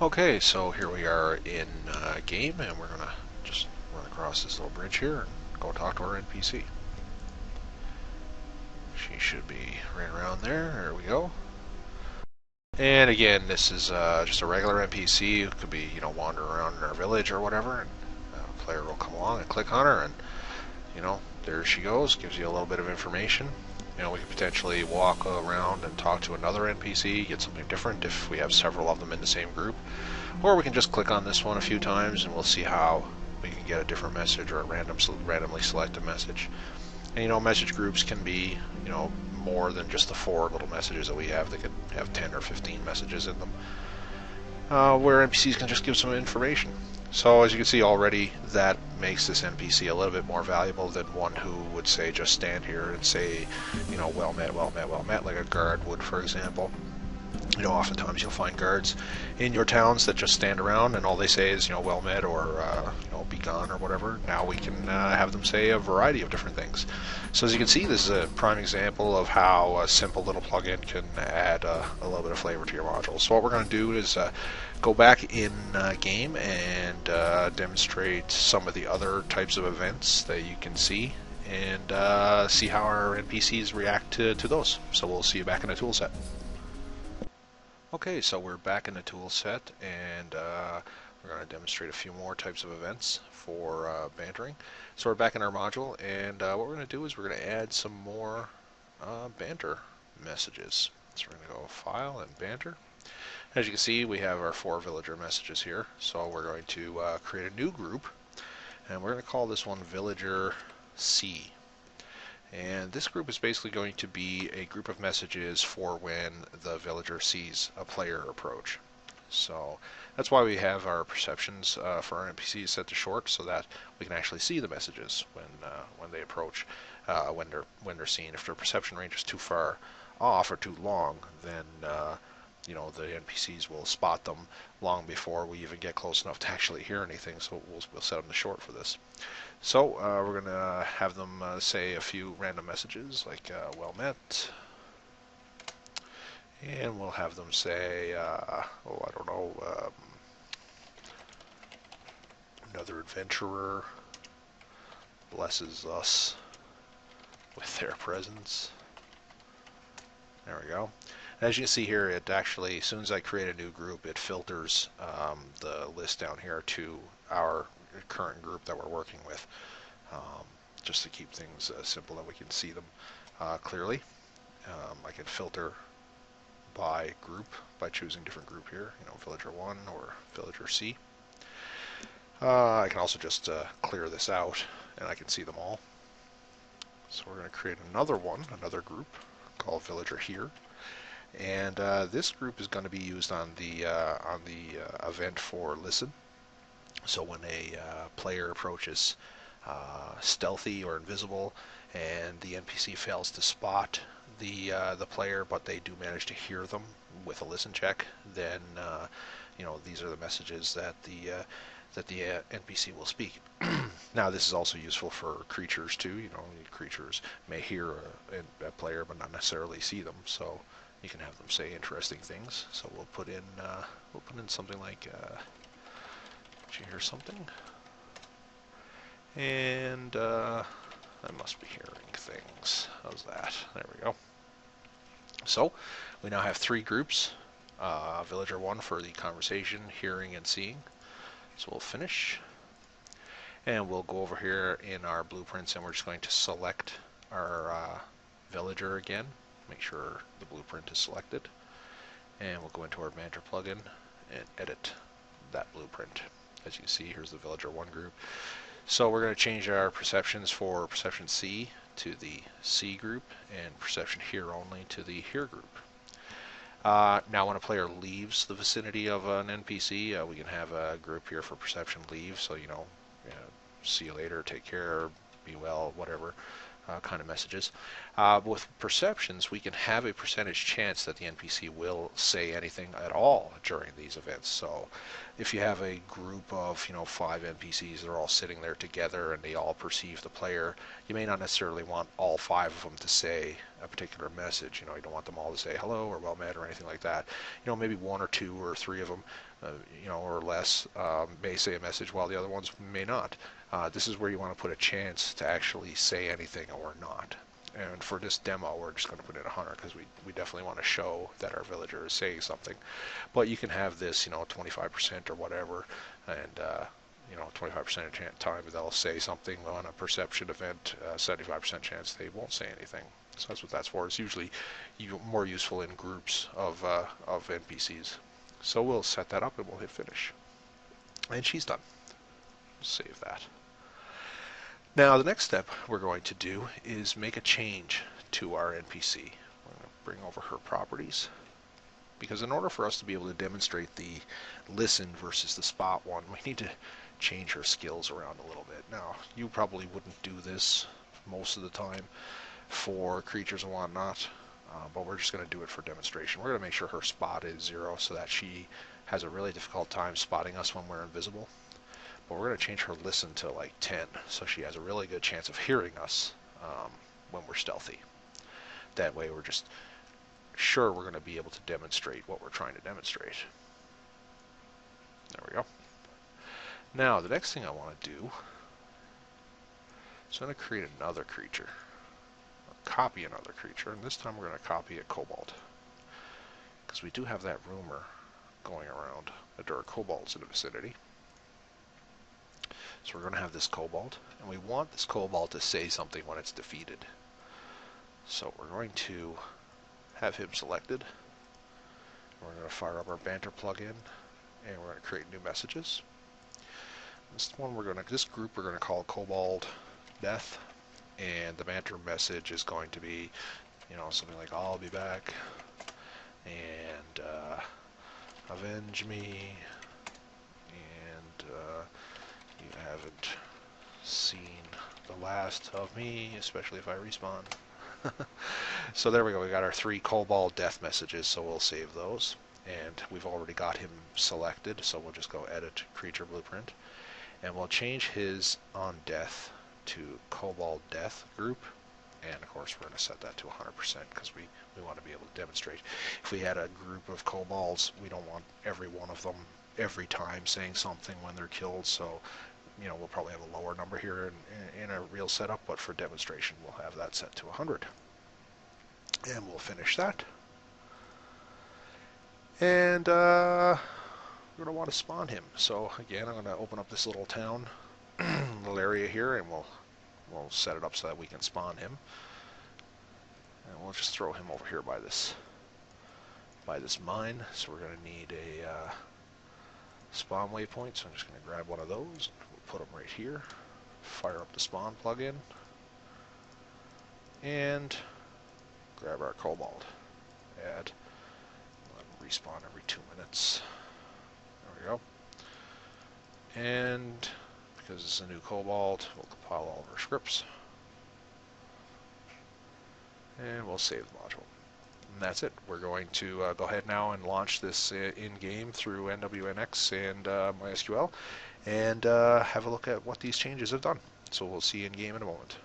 Okay, so here we are in game, and we're gonna just run across this little bridge here and go talk to our NPC. She should be right around there. There we go. And again, this is just a regular NPC who could be, wandering around in our village or whatever, and a player will come along and click on her, and there she goes. Gives you a little bit of information. We could potentially walk around and talk to another NPC, get something different if we have several of them in the same group. Or we can just click on this one a few times and we'll see how we can get a different message or a randomly selected message. And message groups can be, more than just the 4 little messages that we have. They could have 10 or 15 messages in them, where NPCs can just give some information. So as you can see already, that makes this NPC a little bit more valuable than one who would say just stand here and say, well met, well met, well met, like a guard would, for example. Oftentimes you'll find guards in your towns that just stand around and all they say is, well met or, be gone or whatever. Now we can have them say a variety of different things. So as you can see, this is a prime example of how a simple little plugin can add a little bit of flavor to your module. So what we're going to do is go back in game and demonstrate some of the other types of events that you can see and see how our NPCs react to those. So we'll see you back in the toolset. Okay, so we're back in the tool set, and we're going to demonstrate a few more types of events for bantering. So we're back in our module, and what we're going to do is we're going to add some more banter messages. So we're going to go File and Banter. As you can see, we have our 4 villager messages here. So we're going to create a new group, and we're going to call this one Villager C. And this group is basically going to be a group of messages for when the villager sees a player approach. So that's why we have our perceptions for our NPCs set to short, so that we can actually see the messages when they approach, when they're seen. If their perception range is too far off or too long, then the NPCs will spot them long before we even get close enough to actually hear anything. So we'll set them to short for this. So we're going to have them say a few random messages like well met, and we'll have them say, I don't know, another adventurer blesses us with their presence. There we go. As you can see here, it actually, as soon as I create a new group, it filters the list down here to our current group that we're working with, just to keep things simple that we can see them clearly. I can filter by group by choosing different group here, Villager 1 or Villager C. I can also just clear this out and I can see them all. So we're going to create another group called Villager Here. And this group is going to be used on the event for listen. So when a player approaches stealthy or invisible, and the NPC fails to spot the player, but they do manage to hear them with a listen check, then these are the messages that the NPC will speak. Now this is also useful for creatures too. Creatures may hear a player but not necessarily see them, so you can have them say interesting things. So we'll put in something like, did you hear something? And I must be hearing things. How's that? There we go. So we now have 3 groups. Villager 1 for the conversation, hearing, and seeing. So we'll finish. And we'll go over here in our blueprints and we're just going to select our villager again. Make sure the blueprint is selected. And we'll go into our Banter plugin and edit that blueprint. As you can see, here's the Villager 1 group. So we're going to change our perceptions for Perception C to the C group and Perception Here only to the Here group. Now when a player leaves the vicinity of an NPC, we can have a group here for Perception Leave, so see you later, take care, be well, whatever. kind of messages. With perceptions, we can have a percentage chance that the NPC will say anything at all during these events. So if you have a group of 5 NPCs, they're all sitting there together and they all perceive the player, you may not necessarily want all 5 of them to say a particular message. You don't want them all to say hello or well met or anything like that. Maybe 1 or 2 or 3 of them, or less, may say a message while the other ones may not. This is where you want to put a chance to actually say anything or not. And for this demo, we're just going to put in 100 because we definitely want to show that our villager is saying something. But you can have this, 25% or whatever, and 25% of the time they'll say something on a perception event, 75% chance they won't say anything. So that's what that's for. It's usually more useful in groups of NPCs. So we'll set that up and we'll hit finish. And she's done. Save that. Now the next step we're going to do is make a change to our NPC. We're going to bring over her properties, because in order for us to be able to demonstrate the listen versus the spot one, we need to change her skills around a little bit. Now you probably wouldn't do this most of the time for creatures and whatnot, but we're just going to do it for demonstration. We're going to make sure her spot is 0 so that she has a really difficult time spotting us when we're invisible. But we're going to change her listen to like 10, so she has a really good chance of hearing us when we're stealthy. That way we're just sure we're going to be able to demonstrate what we're trying to demonstrate. There we go. Now the next thing I want to do is I'm going to create another creature. Copy another creature, and this time we're going to copy a kobold, because we do have that rumor going around that there are kobolds in the vicinity. So we're going to have this kobold, and we want this kobold to say something when it's defeated. So we're going to have him selected. We're going to fire up our Banter plugin, and we're going to create new messages. This group we're going to call Kobold Death, and the Banter message is going to be, something like "I'll be back," and "Avenge me," and "You haven't seen the last of me, especially if I respawn." So there we go. We got our 3 Kobold Death messages, so we'll save those. And we've already got him selected, so we'll just go Edit Creature Blueprint. And we'll change his on death to Kobold Death group. And of course we're going to set that to 100% because we want to be able to demonstrate. If we had a group of kobolds, we don't want every one of them every time saying something when they're killed, so we'll probably have a lower number here in a real setup, but for demonstration we'll have that set to 100. And we'll finish that. And we're going to want to spawn him. So again, I'm going to open up this little town, little area here, and we'll set it up so that we can spawn him. And we'll just throw him over here by this mine. So we're going to need a spawn waypoint. So I'm just going to grab one of those. We'll put them right here. Fire up the spawn plugin. And grab our kobold. Add. Let him respawn every 2 minutes. There we go. And because it's a new kobold, we'll compile all of our scripts. And we'll save the module. And that's it. We're going to go ahead now and launch this in-game through NWNX and MySQL, and have a look at what these changes have done. So we'll see you in-game in a moment.